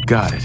Got it.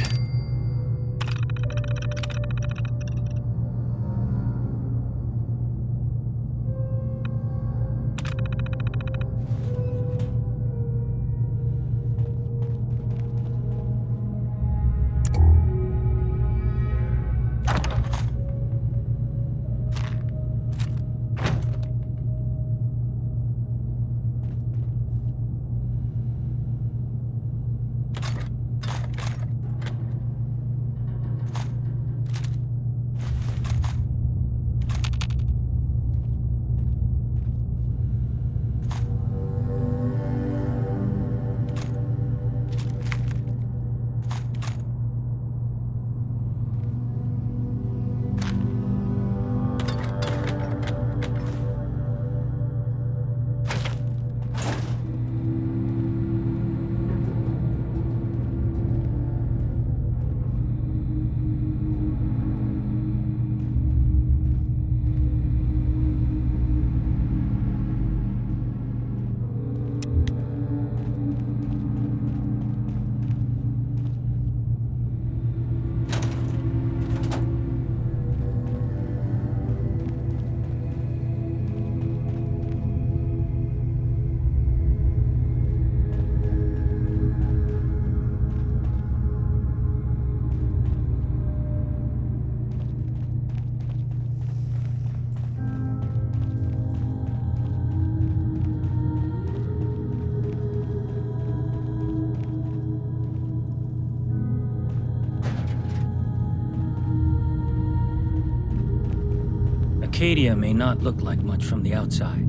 Arcadia may not look like much from the outside,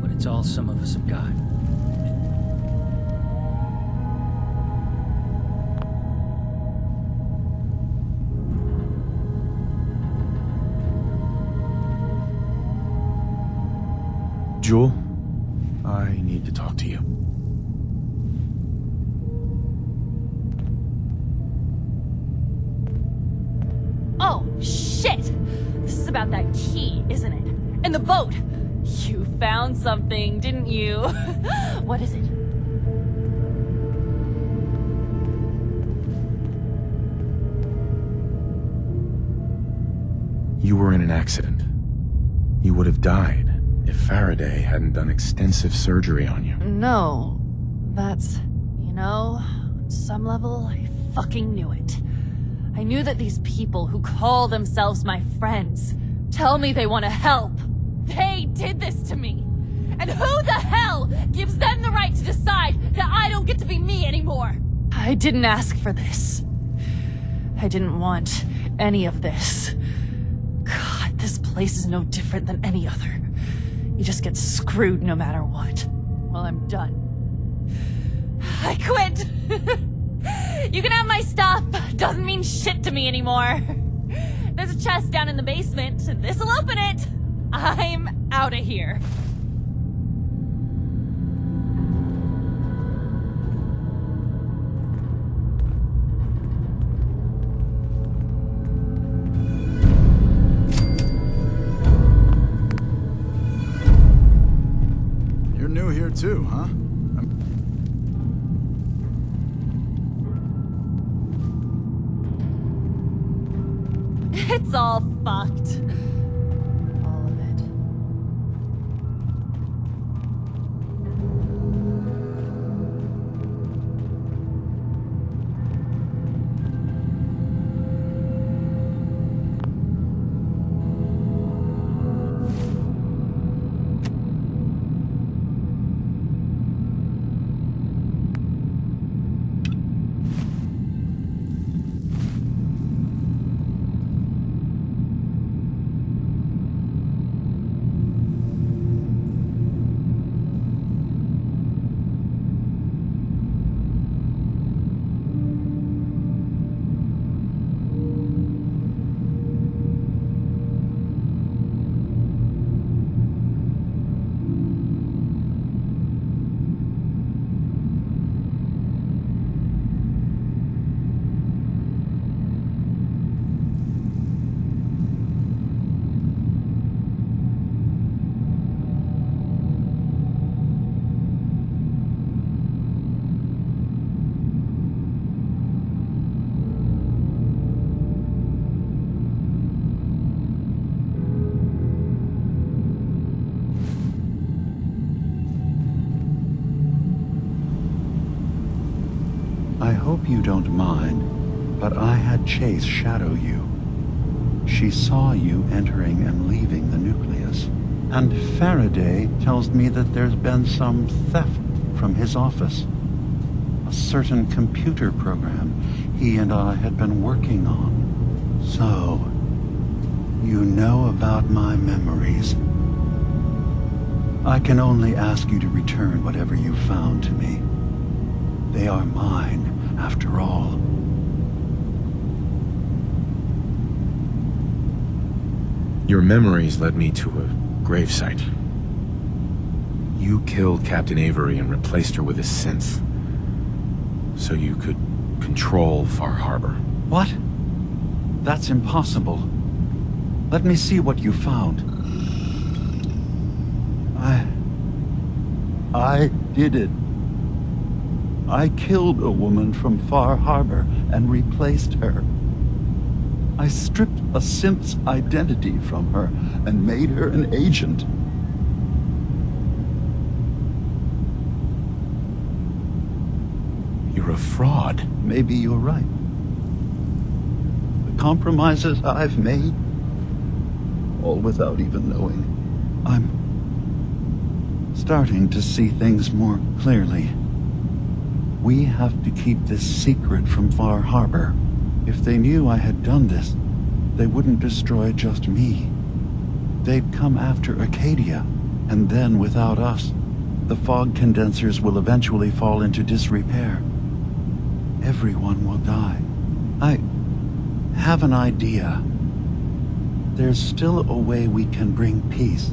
but it's all some of us have got. Jewel, I need to talk to you. Oh, shit! This is about that key, isn't it? And the boat! You found something, didn't you? What is it? You were in an accident. You would have died if Faraday hadn't done extensive surgery on you. No, that's... You know, on some level, I fucking knew it. I knew that these people who call themselves my friends tell me they want to help. They did this to me. And who the hell gives them the right to decide that I don't get to be me anymore? I didn't ask for this. I didn't want any of this. God, this place is no different than any other. You just get screwed no matter what. Well, I'm done. I quit. You can have my stuff. Doesn't mean shit to me anymore. There's a chest down in the basement, and this'll open it. I'm out of here. You're new here too, huh? It's all fucked. All of it. hope you don't mind, but I had Chase shadow you. She saw you entering and leaving the nucleus. And Faraday tells me that there's been some theft from his office. A certain computer program he and I had been working on. So, you know about my memories. I can only ask you to return whatever you found to me. They are mine, after all. Your memories led me to a gravesite. You killed Captain Avery and replaced her with a synth, so you could control Far Harbor. What? That's impossible. Let me see what you found. I did it. I killed a woman from Far Harbor and replaced her. I stripped a synth's identity from her and made her an agent. You're a fraud. Maybe you're right. The compromises I've made, all without even knowing. I'm starting to see things more clearly. We have to keep this secret from Far Harbor. If they knew I had done this, they wouldn't destroy just me. They'd come after Acadia, and then without us, the fog condensers will eventually fall into disrepair. Everyone will die. I have an idea. There's still a way we can bring peace.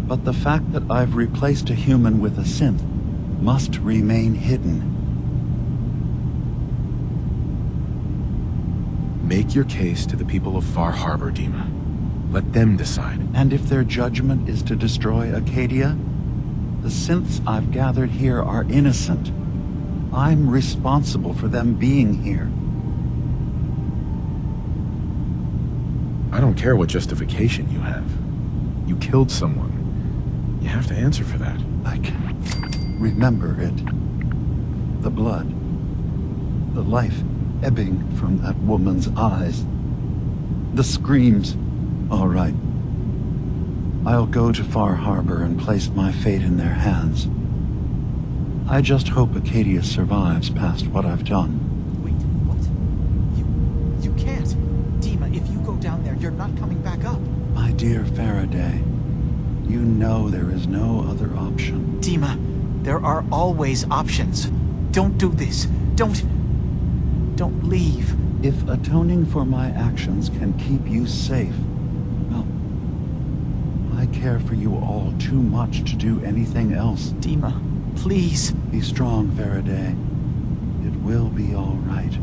But the fact that I've replaced a human with a synth must remain hidden. Make your case to the people of Far Harbor, Dima. Let them decide. And if their judgment is to destroy Acadia, the synths I've gathered here are innocent. I'm responsible for them being here. I don't care what justification you have. You killed someone. You have to answer for that. I can remember it. The blood. The life ebbing from that woman's eyes. The screams. All right. I'll go to Far Harbor and place my fate in their hands. I just hope Acadia survives past what I've done. Wait, what? You can't. Dima, if you go down there, you're not coming back up. My dear Faraday, you know there is no other option. Dima, there are always options. Don't do this. Don't leave. If atoning for my actions can keep you safe, well, I care for you all too much to do anything else. Dima, please. Be strong, Faraday. It will be all right.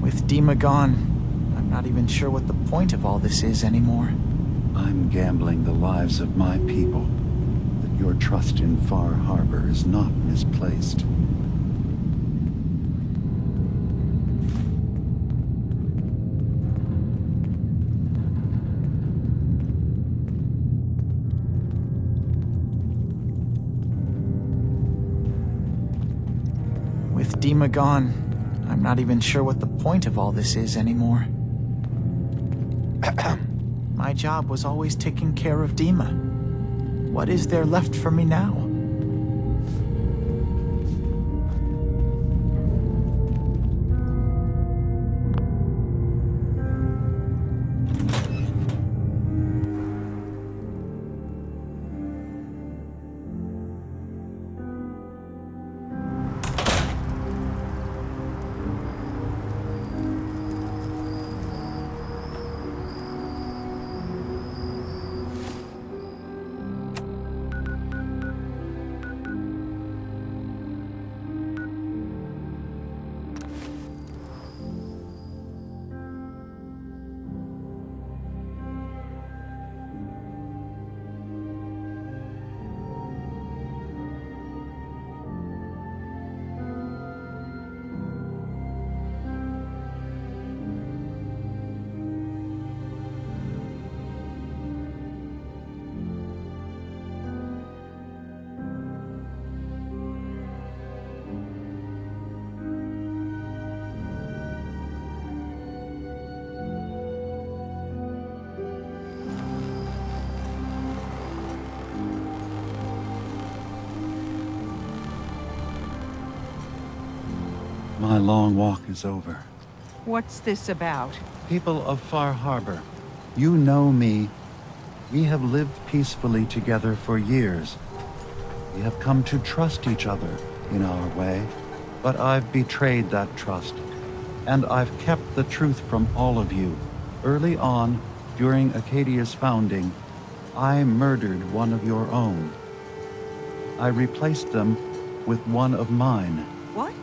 With Dima gone, I'm not even sure what the point of all this is anymore. I'm gambling the lives of my people. That your trust in Far Harbor is not misplaced. With Dima gone, I'm not even sure what the point of all this is anymore. My job was always taking care of Dima. What is there left for me now? My long walk is over. What's this about? People of Far Harbor, you know me. We have lived peacefully together for years. We have come to trust each other in our way, but I've betrayed that trust, and I've kept the truth from all of you. Early on, during Acadia's founding, I murdered one of your own. I replaced them with one of mine. What?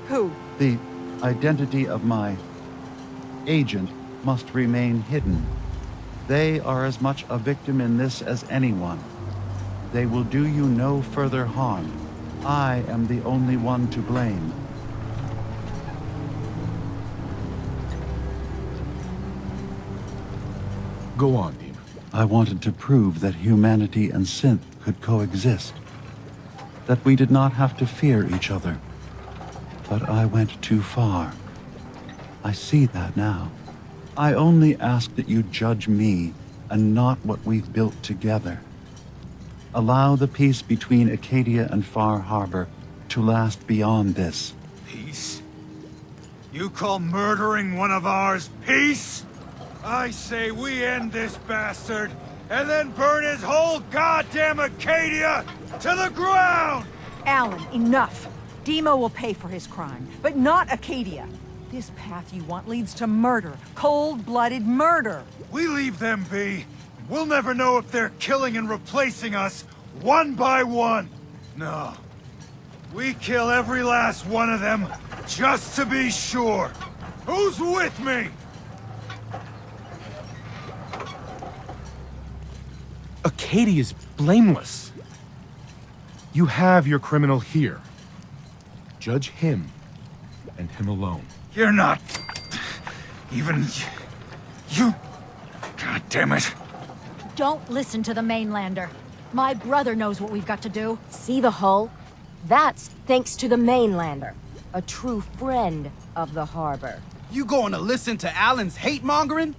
Who? The identity of my agent must remain hidden. They are as much a victim in this as anyone. They will do you no further harm. I am the only one to blame. Go on, Demon. I wanted to prove that humanity and synth could coexist. That we did not have to fear each other. But I went too far. I see that now. I only ask that you judge me and not what we've built together. Allow the peace between Acadia and Far Harbor to last beyond this. Peace? You call murdering one of ours peace? I say we end this bastard, and then burn his whole goddamn Acadia to the ground! Alan, enough. Demo will pay for his crime, but not Acadia. This path you want leads to murder. Cold-blooded murder. We leave them be. We'll never know if they're killing and replacing us one by one. No. We kill every last one of them just to be sure. Who's with me? Acadia's blameless. You have your criminal here. Judge him, and him alone. You're not... even... you... God damn it. Don't listen to the mainlander. My brother knows what we've got to do. See the hull? That's thanks to the mainlander. A true friend of the harbor. You going to listen to Alan's hate-mongering?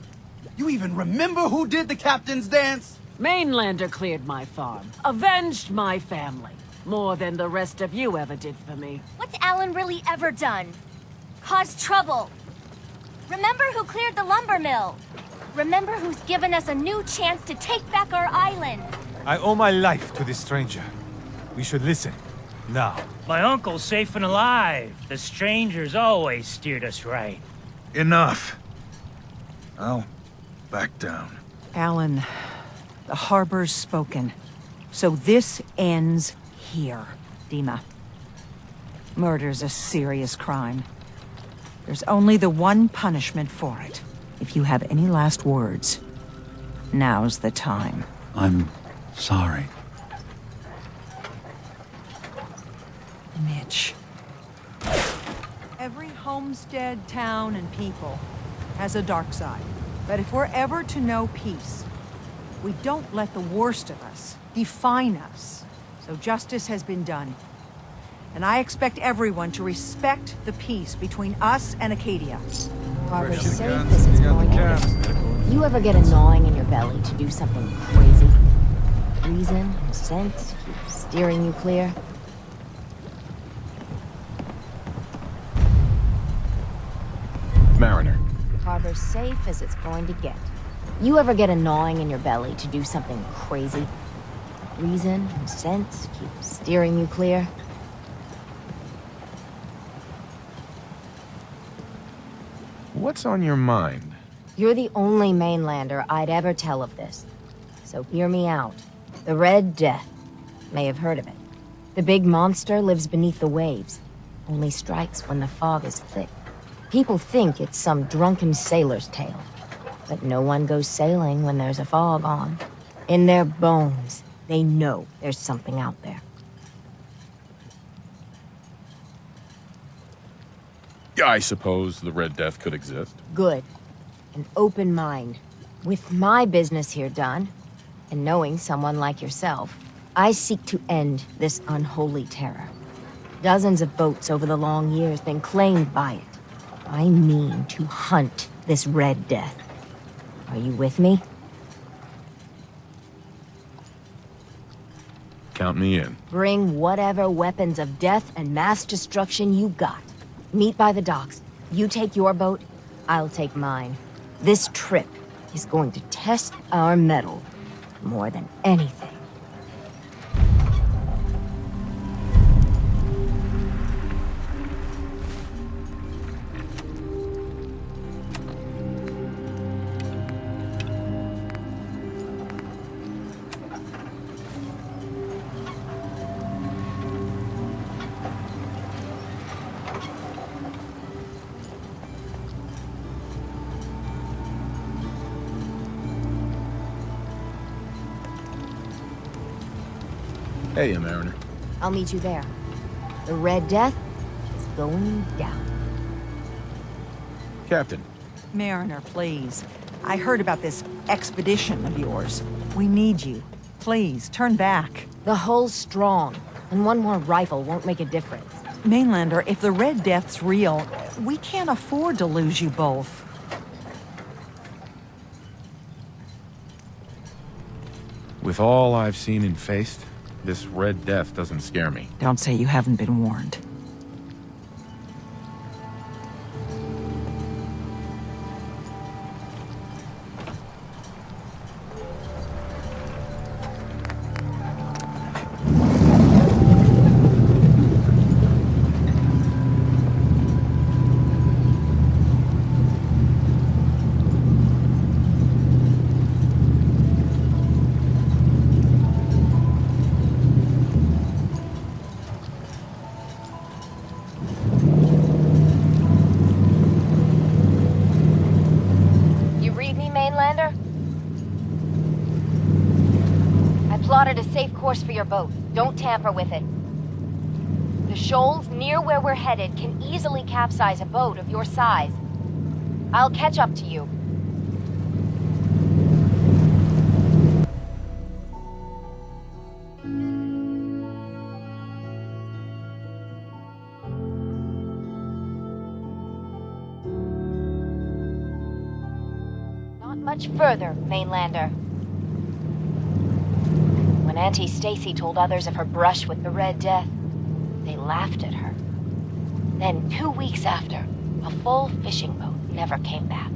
You even remember who did the captain's dance? Mainlander cleared my farm, avenged my family, more than the rest of you ever did for me. What's Alan really ever done? Caused trouble. Remember who cleared the lumber mill? Remember who's given us a new chance to take back our island? I owe my life to this stranger. We should listen. Now. My uncle's safe and alive. The strangers always steered us right. Enough. I'll back down. Alan, the harbor's spoken. So this ends here, Dima. Murder's a serious crime. There's only the one punishment for it. If you have any last words, now's the time. I'm sorry. Mitch. Every homestead, town, and people has a dark side. But if we're ever to know peace, we don't let the worst of us define us. So justice has been done. And I expect everyone to respect the peace between us and Acadia. Harbor's safe as it's going to get. You ever get a gnawing in your belly to do something crazy? Reason and sense keep steering you clear? Mariner. Harbor's safe as it's going to get. You ever get a gnawing in your belly to do something crazy? Reason and sense keep steering you clear? What's on your mind? You're the only mainlander I'd ever tell of this. So hear me out. The Red Death. May have heard of it. The big monster lives beneath the waves. Only strikes when the fog is thick. People think it's some drunken sailor's tale. But no one goes sailing when there's a fog on. In their bones, they know there's something out there. I suppose the Red Death could exist. Good. An open mind. With my business here done, and knowing someone like yourself, I seek to end this unholy terror. Dozens of boats over the long years been claimed by it. I mean to hunt this Red Death. Are you with me? Count me in. Bring whatever weapons of death and mass destruction you got. Meet by the docks. You take your boat, I'll take mine. This trip is going to test our mettle more than anything. Hey, Mariner. I'll meet you there. The Red Death is going down. Captain. Mariner, please. I heard about this expedition of yours. We need you. Please, turn back. The hull's strong, and one more rifle won't make a difference. Mainlander, if the Red Death's real, we can't afford to lose you both. With all I've seen and faced, this Red Death doesn't scare me. Don't say you haven't been warned. Plotted a safe course for your boat. Don't tamper with it. The shoals near where we're headed can easily capsize a boat of your size. I'll catch up to you. Not much further, Mainlander. When Auntie Stacy told others of her brush with the Red Death, they laughed at her. Then 2 weeks after, a full fishing boat never came back.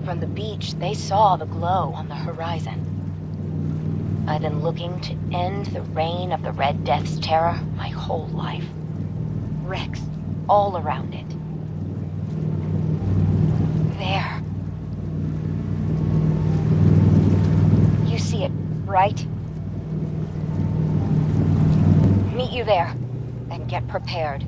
From the beach, they saw the glow on the horizon. I've been looking to end the reign of the Red Death's terror my whole life. Wrecks all around it. There. You see it, right? Meet you there, and get prepared.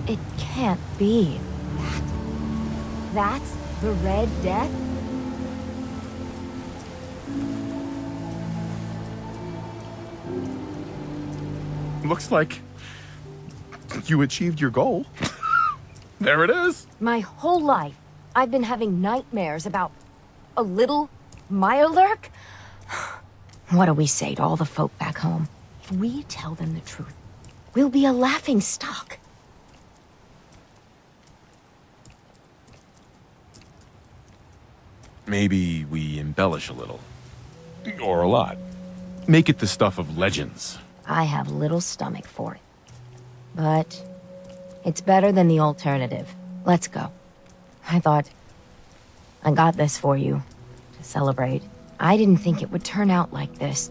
It can't be that. That's the Red Death? Looks like you achieved your goal. There it is. My whole life, I've been having nightmares about a little Mirelurk. What do we say to all the folk back home? If we tell them the truth, we'll be a laughing stock. Maybe we embellish a little. Or a lot. Make it the stuff of legends. I have little stomach for it. But it's better than the alternative. Let's go. I thought I got this for you to celebrate. I didn't think it would turn out like this.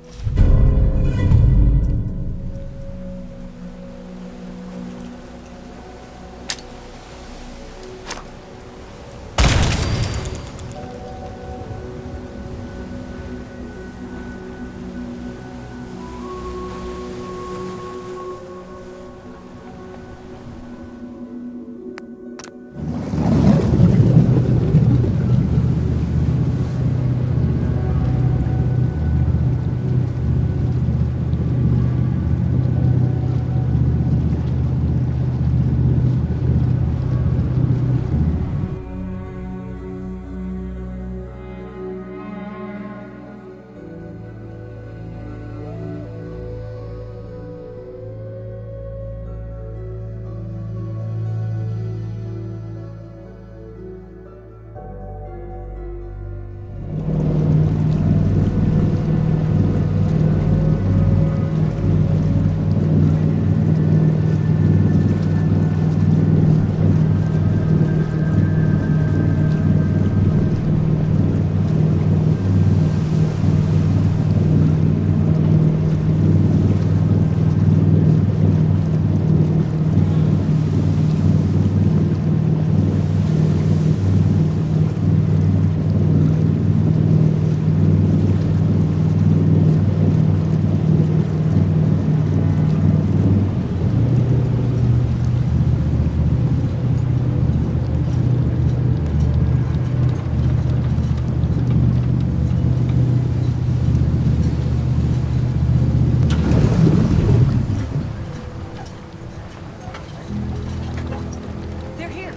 They're here!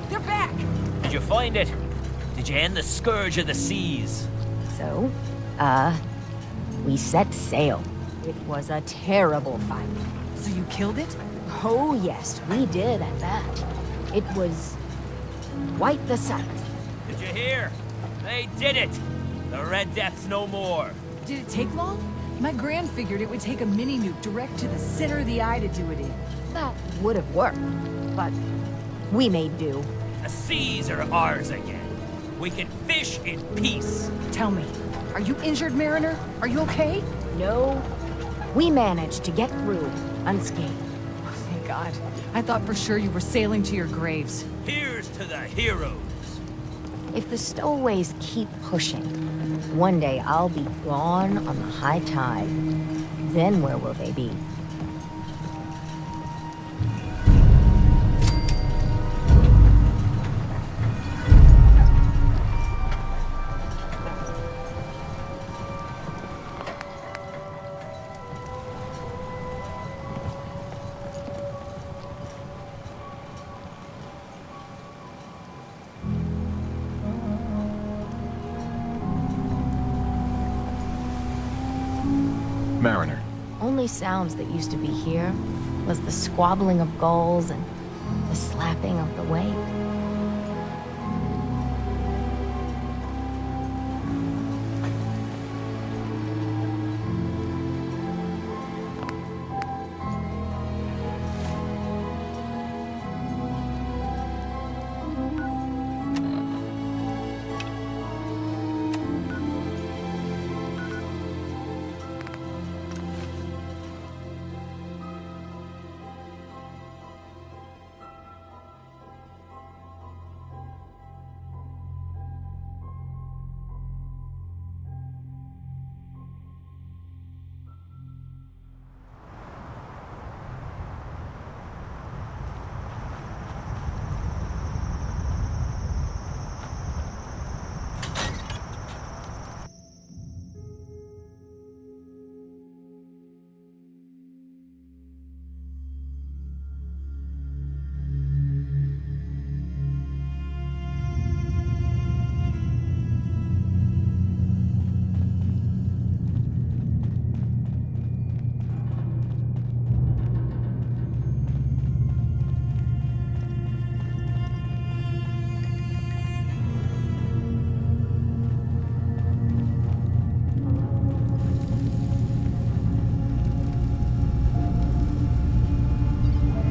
They're back! Did you find it? Did you end the scourge of the seas? So, we set sail. It was a terrible fight. So you killed it? Oh yes, we did at that. It was quite the sight. Did you hear? They did it! The Red Death's no more. Did it take long? My Gran figured it would take a mini-nuke direct to the center of the eye to do it in. That would have worked, but we made do. The seas are ours again. We can fish in peace. Tell me, are you injured, Mariner? Are you okay? No, we managed to get through unscathed. Oh, thank God. I thought for sure you were sailing to your graves. Here's to the heroes. If the stowaways keep pushing, one day I'll be gone on the high tide. Then where will they be? Mariner. Only sounds that used to be here was the squabbling of gulls and the slapping of the wake.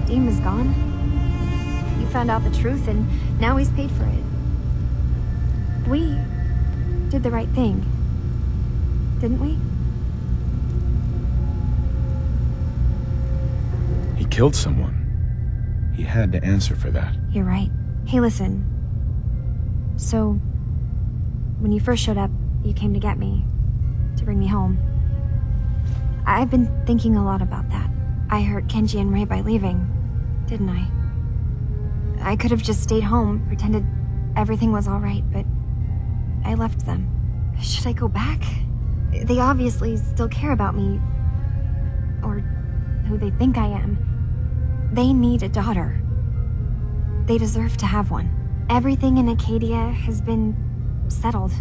Dean was gone. You found out the truth, and now he's paid for it. We did the right thing, didn't we? He killed someone. He had to answer for that. You're right. Hey, listen. So, when you first showed up, you came to get me, to bring me home. I've been thinking a lot about that. I hurt Kenji and Ray by leaving, didn't I? I could have just stayed home, pretended everything was alright, but I left them. Should I go back? They obviously still care about me. Or who they think I am. They need a daughter. They deserve to have one. Everything in Acadia has been settled.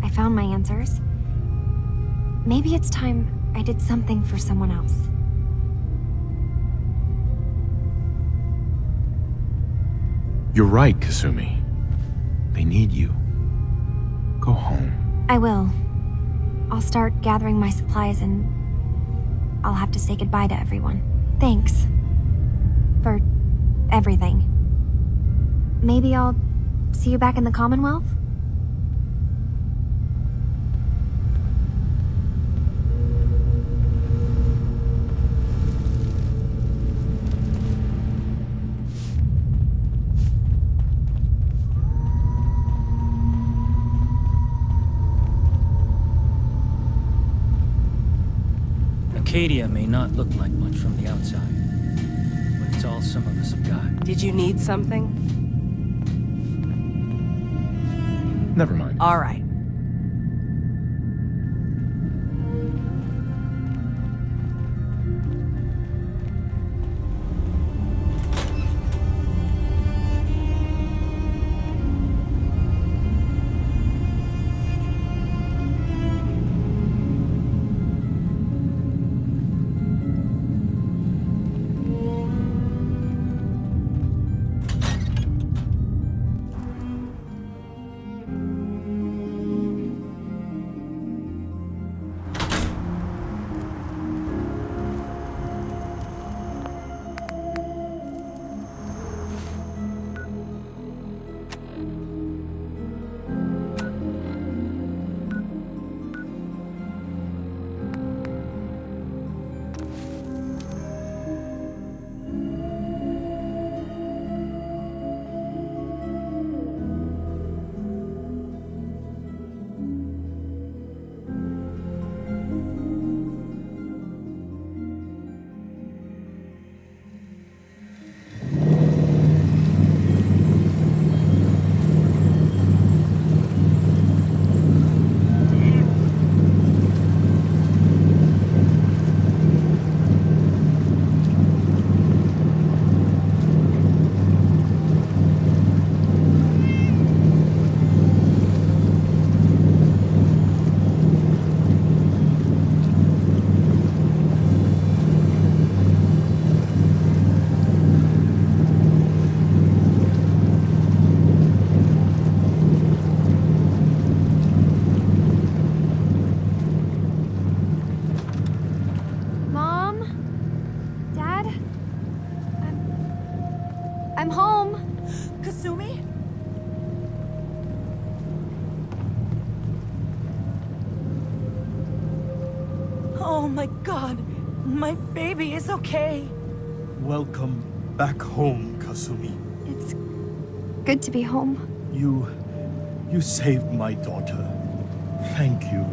I found my answers. Maybe it's time I did something for someone else. You're right, Kasumi. They need you. Go home. I will. I'll start gathering my supplies and I'll have to say goodbye to everyone. Thanks. For everything. Maybe I'll see you back in the Commonwealth? Acadia may not look like much from the outside, but it's all some of us have got. Did you need something? Never mind. All right. I'm home. Kasumi? Oh my god. My baby is okay. Welcome back home, Kasumi. It's good to be home. You saved my daughter. Thank you.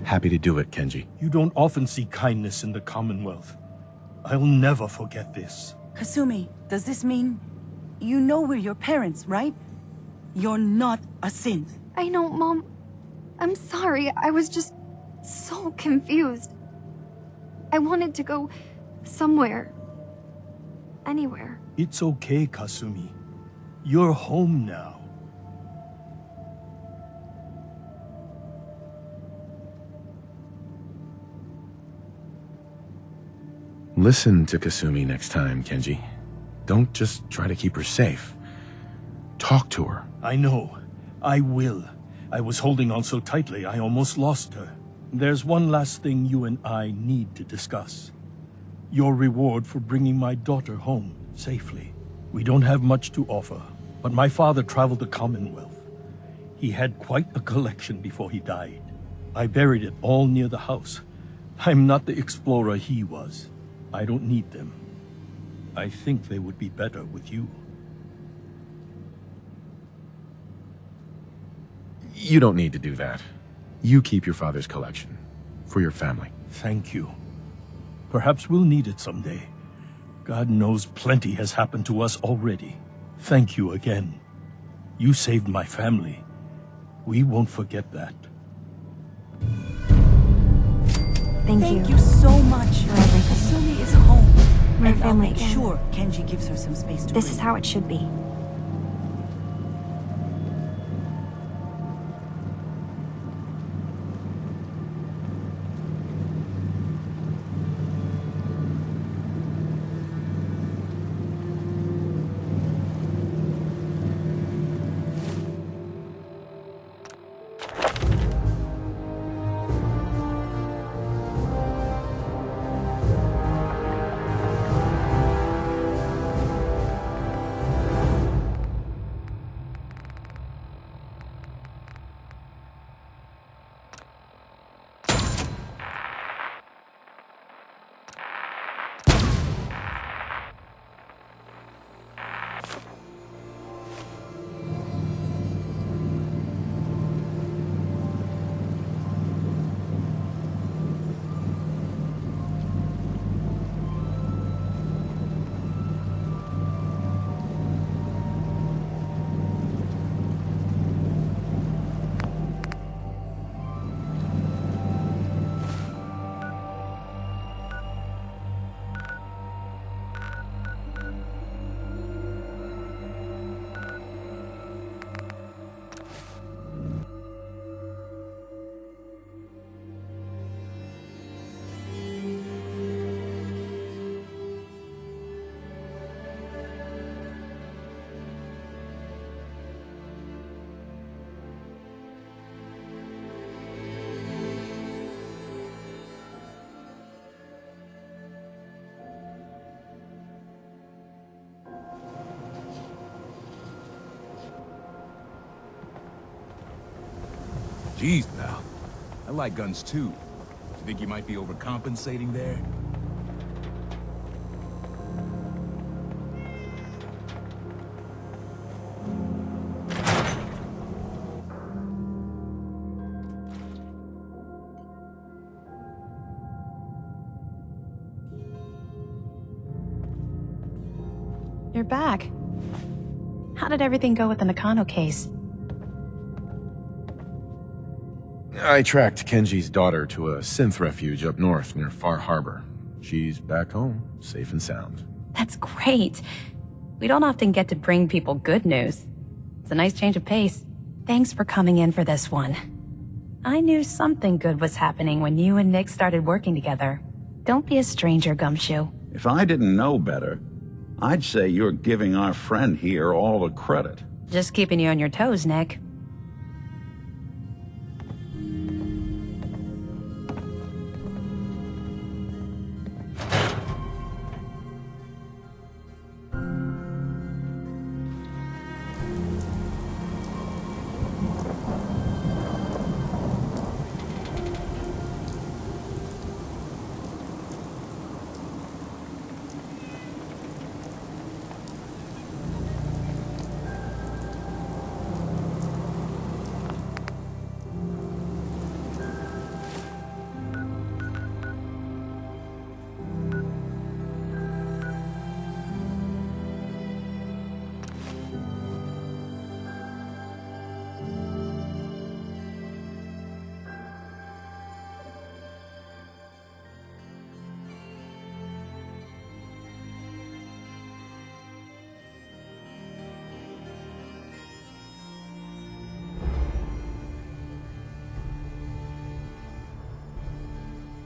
Happy to do it, Kenji. You don't often see kindness in the Commonwealth. I'll never forget this. Kasumi, does this mean you know we're your parents, right? You're not a synth. I know, Mom. I'm sorry. I was just so confused. I wanted to go somewhere. Anywhere. It's okay, Kasumi. You're home now. Listen to Kasumi next time, Kenji. Don't just try to keep her safe. Talk to her. I know. I will. I was holding on so tightly, I almost lost her. There's one last thing you and I need to discuss. Your reward for bringing my daughter home safely. We don't have much to offer, but my father traveled the Commonwealth. He had quite a collection before he died. I buried it all near the house. I'm not the explorer he was. I don't need them. I think they would be better with you. You don't need to do that. You keep your father's collection. For your family. Thank you. Perhaps we'll need it someday. God knows plenty has happened to us already. Thank you again. You saved my family. We won't forget that. Thank you so much. For everything. Kasumi is home. My And I'll family make again. sure Kenji gives her some space to This breathe. is how it should be. Jeez, pal. I like guns too. You think you might be overcompensating there? You're back. How did everything go with the Nakano case? I tracked Kenji's daughter to a synth refuge up north near Far Harbor. She's back home, safe and sound. That's great. We don't often get to bring people good news. It's a nice change of pace. Thanks for coming in for this one. I knew something good was happening when you and Nick started working together. Don't be a stranger, Gumshoe. If I didn't know better, I'd say you're giving our friend here all the credit. Just keeping you on your toes, Nick.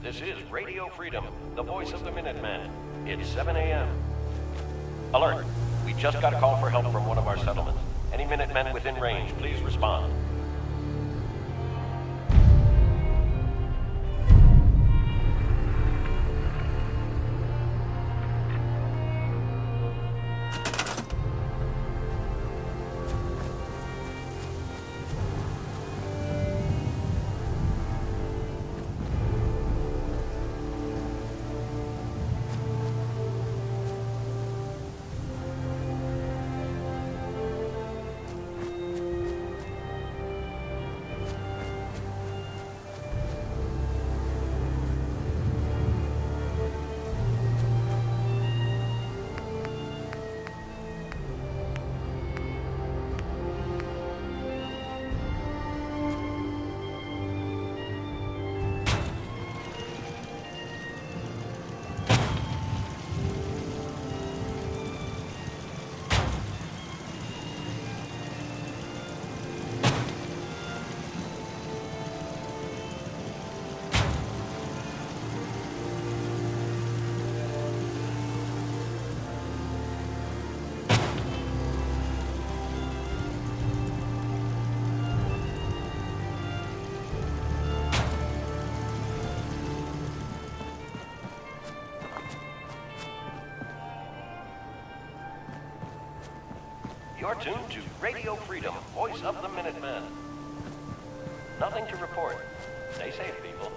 This is Radio Freedom, the voice of the Minutemen. It's 7 a.m. Alert! We just got a call for help from one of our settlements. Any Minutemen within range, please respond. You're tuned to Radio Freedom, voice of the Minutemen. Nothing to report. Stay safe, people.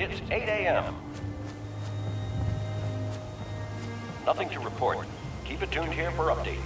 It's 8 a.m. Nothing to report. Keep it tuned here for updates.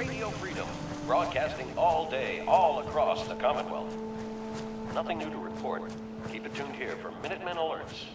Radio Freedom, broadcasting all day, all across the Commonwealth. Nothing new to report. Keep it tuned here for Minutemen alerts.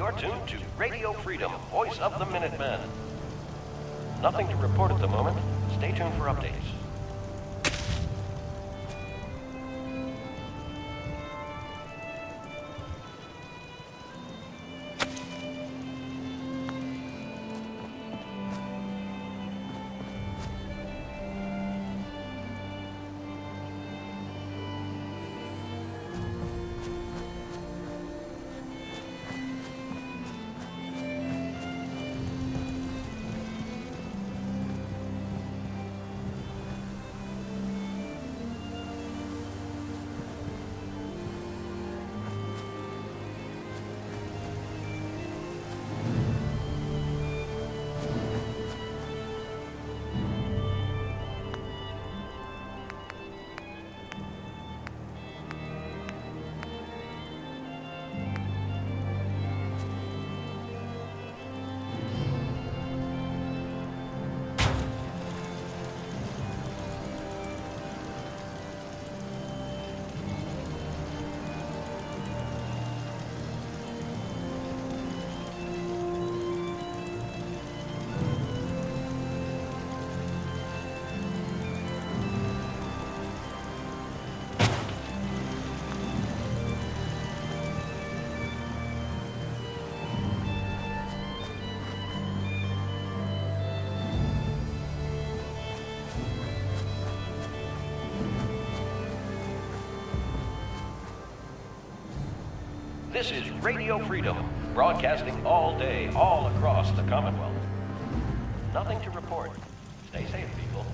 You're tuned to Radio Freedom, voice of the Minutemen. Nothing to report at the moment. Stay tuned for updates. This is Radio Freedom, broadcasting all day, all across the Commonwealth. Nothing to report. Stay safe, people.